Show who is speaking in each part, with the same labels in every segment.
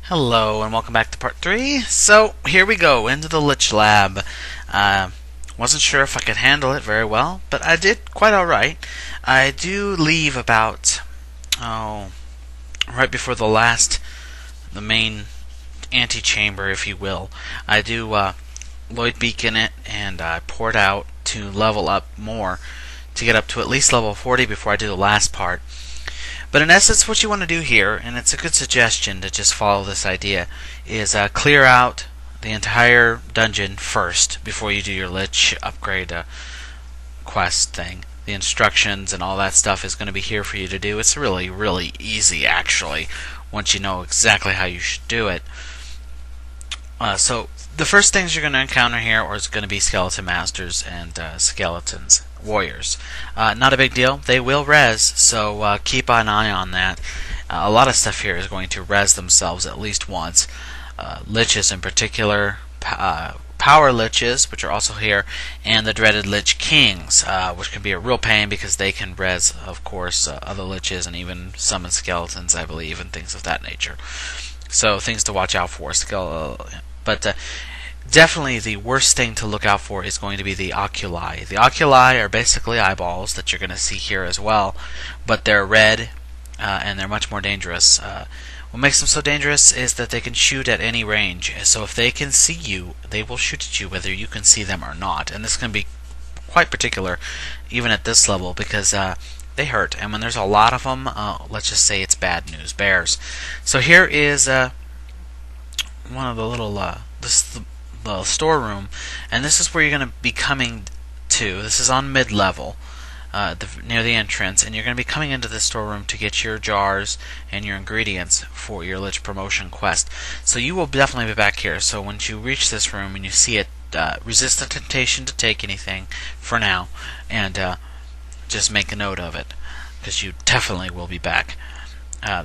Speaker 1: Hello and welcome back to part 3. So here we go into the Lich lab. Wasn't sure if I could handle it very well, but I did quite alright. I do leave about right before the main antechamber, if you will. I do Lloyd beacon it and I pour it out to level up more to get up to at least level 40 before I do the last part. But in essence, what you want to do here, and it's a good suggestion to just follow this idea, is clear out the entire dungeon first before you do your Lich upgrade quest thing. The instructions and all that stuff is going to be here for you to do. It's really, really easy, actually, once you know exactly how you should do it. So the first things you're going to encounter here is going to be skeleton masters and skeletons. Warriors. Not a big deal. They will res, so keep an eye on that. A lot of stuff here is going to res themselves at least once. Liches in particular, power liches, which are also here, and the dreaded Lich Kings, which can be a real pain because they can res, of course, other liches and even summon skeletons, I believe, and things of that nature. So things to watch out for. But definitely the worst thing to look out for is going to be the oculi. The oculi are basically eyeballs that you're going to see here as well, but they're red and they're much more dangerous. What makes them so dangerous is that they can shoot at any range. So if they can see you, they will shoot at you whether you can see them or not. And this can be quite particular even at this level because they hurt. And when there's a lot of them, let's just say it's bad news bears. So here is one of the little the storeroom, and this is where you're going to be coming to. This is on mid-level, near the entrance, and you're going to be coming into the storeroom to get your jars and your ingredients for your Lich promotion quest. So you will definitely be back here. So once you reach this room and you see it, resist the temptation to take anything for now, and just make a note of it, because you definitely will be back.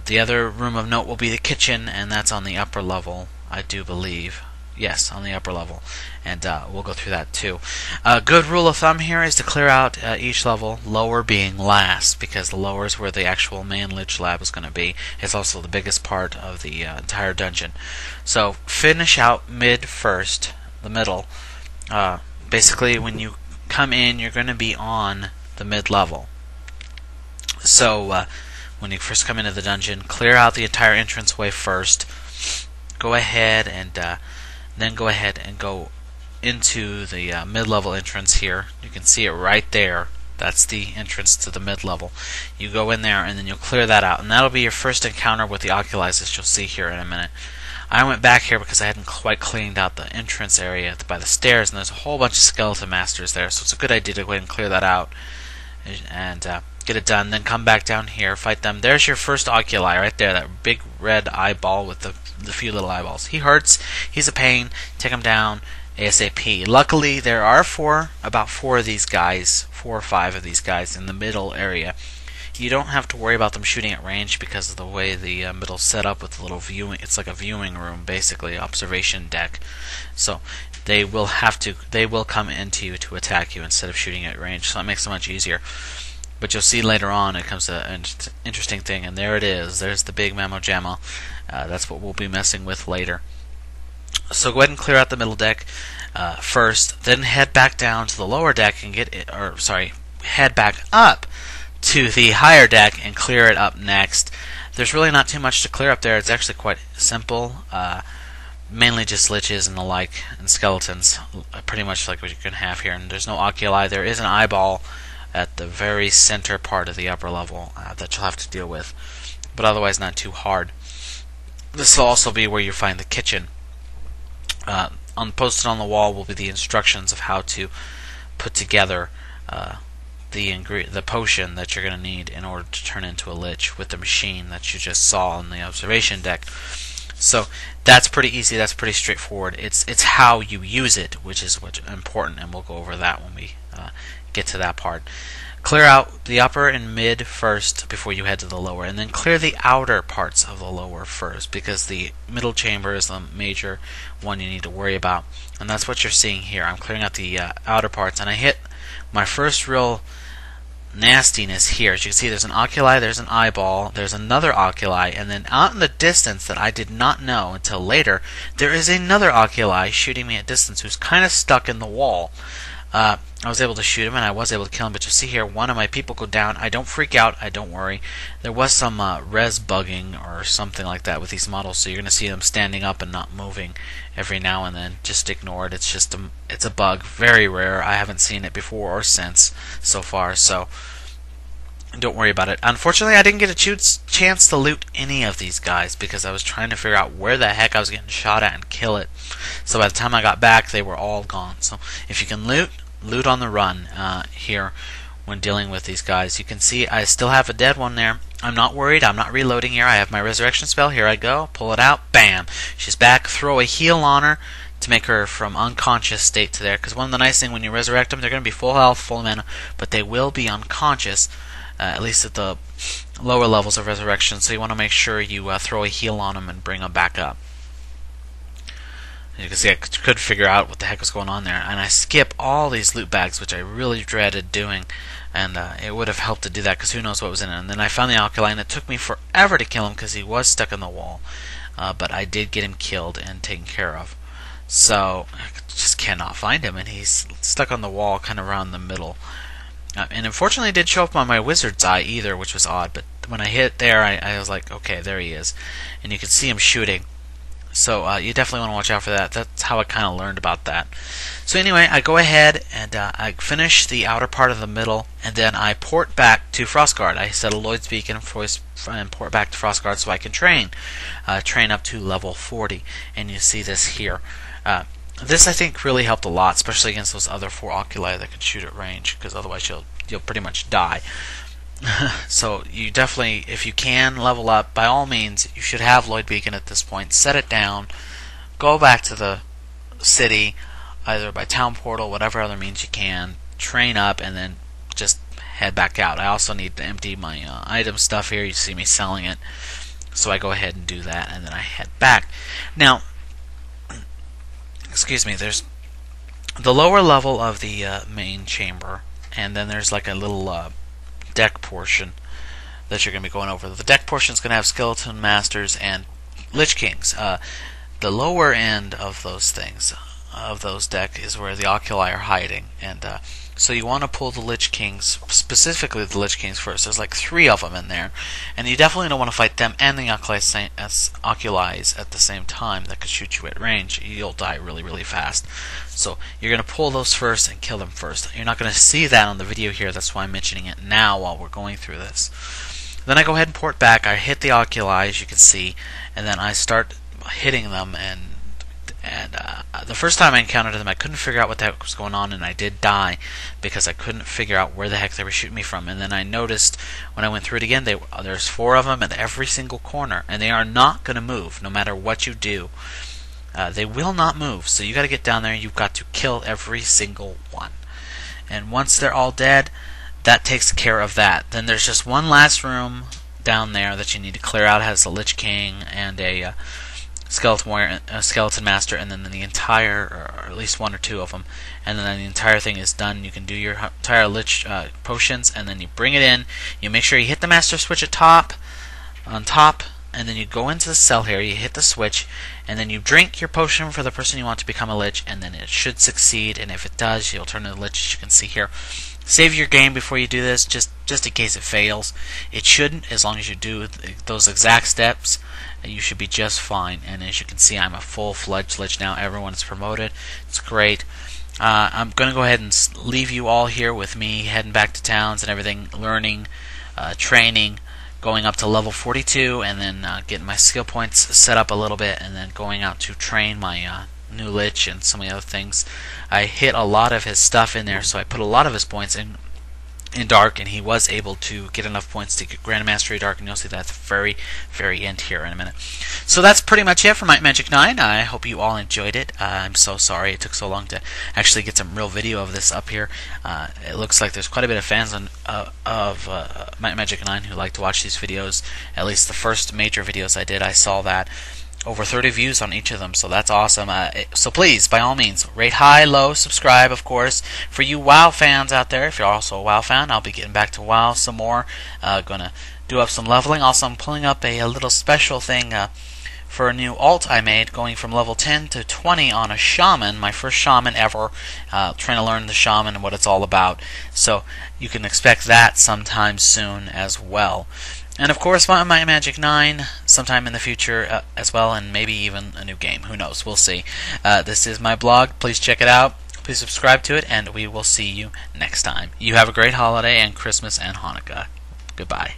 Speaker 1: The other room of note will be the kitchen, and that's on the upper level, I do believe. Yes, on the upper level, and we'll go through that too. A good rule of thumb here is to clear out each level, lower being last, because the lower is where the actual main Lich lab is going to be. It's also the biggest part of the entire dungeon. So finish out mid first, the middle. Basically, when you come in, you're going to be on the mid level. So when you first come into the dungeon, clear out the entire entranceway first. Go ahead and then go ahead and go into the mid-level entrance here. You can see it right there. That's the entrance to the mid-level. You go in there and then you'll clear that out, and that'll be your first encounter with the oculi, as you'll see here in a minute. I went back here because I hadn't quite cleaned out the entrance area by the stairs, and there's a whole bunch of skeleton masters there, so it's a good idea to go ahead and clear that out and get it done. Then come back down here, fight them. There's your first oculi right there, that big red eyeball with the few little eyeballs. He hurts. He's a pain. Take him down ASAP. Luckily, there are about four of these guys, 4 or 5 of these guys in the middle area. You don't have to worry about them shooting at range because of the way the middle's set up with the little viewing. It's like a viewing room, basically, observation deck. So they will come into you to attack you instead of shooting at range. So that makes it much easier. But you'll see later on it comes to an interesting thing, and there it is. There's the big Mammo Jammo. That's what we'll be messing with later. So go ahead and clear out the middle deck first, then head back down to the lower deck and head back up to the higher deck and clear it up next. There's really not too much to clear up there. It's actually quite simple. Mainly just liches and the like, and skeletons, pretty much like what you can have here. And there's no oculi. There is an eyeball at the very center part of the upper level that you'll have to deal with, but otherwise not too hard. This will also be where you find the kitchen. Posted on the wall will be the instructions of how to put together the potion that you're going to need in order to turn into a Lich with the machine that you just saw on the observation deck. So that's pretty easy. That's pretty straightforward. It's how you use it which is what's important, and we'll go over that when we get to that part. Clear out the upper and mid first before you head to the lower, and then clear the outer parts of the lower first, because the middle chamber is the major one you need to worry about, and that's what you're seeing here. I'm clearing out the outer parts, and I hit my first real nastiness here. As you can see, there's an oculi, there's an eyeball, there's another oculi, and then out in the distance that I did not know until later, there is another oculi shooting me at distance who's kind of stuck in the wall. I was able to shoot him and I was able to kill him, but you see here, one of my people go down. I don't freak out, I don't worry. There was some res bugging or something like that with these models, so you're going to see them standing up and not moving every now and then. Just ignore it. It's just it's a bug, very rare. I haven't seen it before or since so far, so don't worry about it. Unfortunately, I didn't get a chance to loot any of these guys because I was trying to figure out where the heck I was getting shot at and kill it. So by the time I got back, they were all gone. So if you can loot on the run here when dealing with these guys. You can see I still have a dead one there. I'm not worried. I'm not reloading here. I have my resurrection spell. Here I go. Pull it out. Bam. She's back. Throw a heal on her to make her from unconscious state to there. Because one of the nice things when you resurrect them, they're going to be full health, full mana, but they will be unconscious. At least at the lower levels of resurrection, so you want to make sure you throw a heal on them and bring them back up. As you can see, I could figure out what the heck was going on there, and I skip all these loot bags, which I really dreaded doing, and it would have helped to do that because who knows what was in it. And then I found the alkali, and it took me forever to kill him because he was stuck in the wall, but I did get him killed and taken care of. So I just cannot find him, and he's stuck on the wall kind of around the middle. And unfortunately, it didn't show up on my wizard's eye either, which was odd. But when I hit there, I was like, okay, there he is. And you can see him shooting. So you definitely want to watch out for that. That's how I kind of learned about that. So anyway, I go ahead and I finish the outer part of the middle, and then I port back to Frostguard. I set a Lloyd's Beacon and port back to Frostguard so I can train up to level 40. And you see this here. This I think really helped a lot, especially against those other 4 oculi that can shoot at range, because otherwise you'll pretty much die. So you definitely, if you can level up, by all means, you should have Lloyd Beacon at this point. Set it down, go back to the city, either by town portal, whatever other means you can, train up, and then just head back out. I also need to empty my item stuff here. You see me selling it, so I go ahead and do that, and then I head back. Now, excuse me, there's the lower level of the main chamber, and then there's like a little deck portion that you're going to be going over. The deck portion is going to have skeleton masters and lich kings. The lower end of those things, of those deck, is where the oculi are hiding, and so you want to pull the lich kings, specifically the lich kings first. There's like 3 of them in there, and you definitely don't want to fight them and the oculis at the same time that could shoot you at range. You'll die really, really fast. So you're going to pull those first and kill them first. You're not going to see that on the video here. That's why I'm mentioning it now while we're going through this. Then I go ahead and port back. I hit the oculi, as you can see, and then I start hitting them, and the first time I encountered them, I couldn't figure out what the heck was going on, and I did die because I couldn't figure out where the heck they were shooting me from. And then I noticed when I went through it again, there's 4 of them at every single corner, and they are not going to move no matter what you do. They will not move, so you got to get down there. You've got to kill every single one, and once they're all dead, that takes care of that. Then there's just one last room down there that you need to clear out. It has a Lich King and a skeleton warrior, a skeleton master, and then the entire, or at least 1 or 2 of them, and then the entire thing is done. You can do your entire lich potions, and then you bring it in. You make sure you hit the master switch on top, and then you go into the cell here. You hit the switch, and then you drink your potion for the person you want to become a lich, and then it should succeed. And if it does, you'll turn into a lich, as you can see here. Save your game before you do this, just in case it fails. It shouldn't, as long as you do those exact steps. You should be just fine. And as you can see, I'm a full-fledged lich now. Everyone is promoted. It's great. I'm going to go ahead and leave you all here with me heading back to towns and everything, learning, training, going up to level 42, and then getting my skill points set up a little bit, and then going out to train my new lich and some of the other things. I hit a lot of his stuff in there, so I put a lot of his points in dark, and he was able to get enough points to get Grand Mastery Dark, and you'll see that at the very, very end here in a minute. So that's pretty much it for Might Magic 9. I hope you all enjoyed it. I'm so sorry it took so long to actually get some real video of this up here. It looks like there's quite a bit of fans of Might Magic 9 who like to watch these videos. At least the first major videos I did, I saw that over 30 views on each of them, so that's awesome. So please, by all means, rate high, low, subscribe, of course. For you WoW fans out there, if you're also a WoW fan, I'll be getting back to WoW some more. Gonna do up some leveling. Also, I'm pulling up a little special thing for a new alt I made, going from level 10 to 20 on a shaman, my first shaman ever, trying to learn the shaman and what it's all about. So you can expect that sometime soon as well. And of course, my Magic 9 sometime in the future as well, and maybe even a new game. Who knows? We'll see. This is my blog. Please check it out. Please subscribe to it, and we will see you next time. You have a great holiday and Christmas and Hanukkah. Goodbye.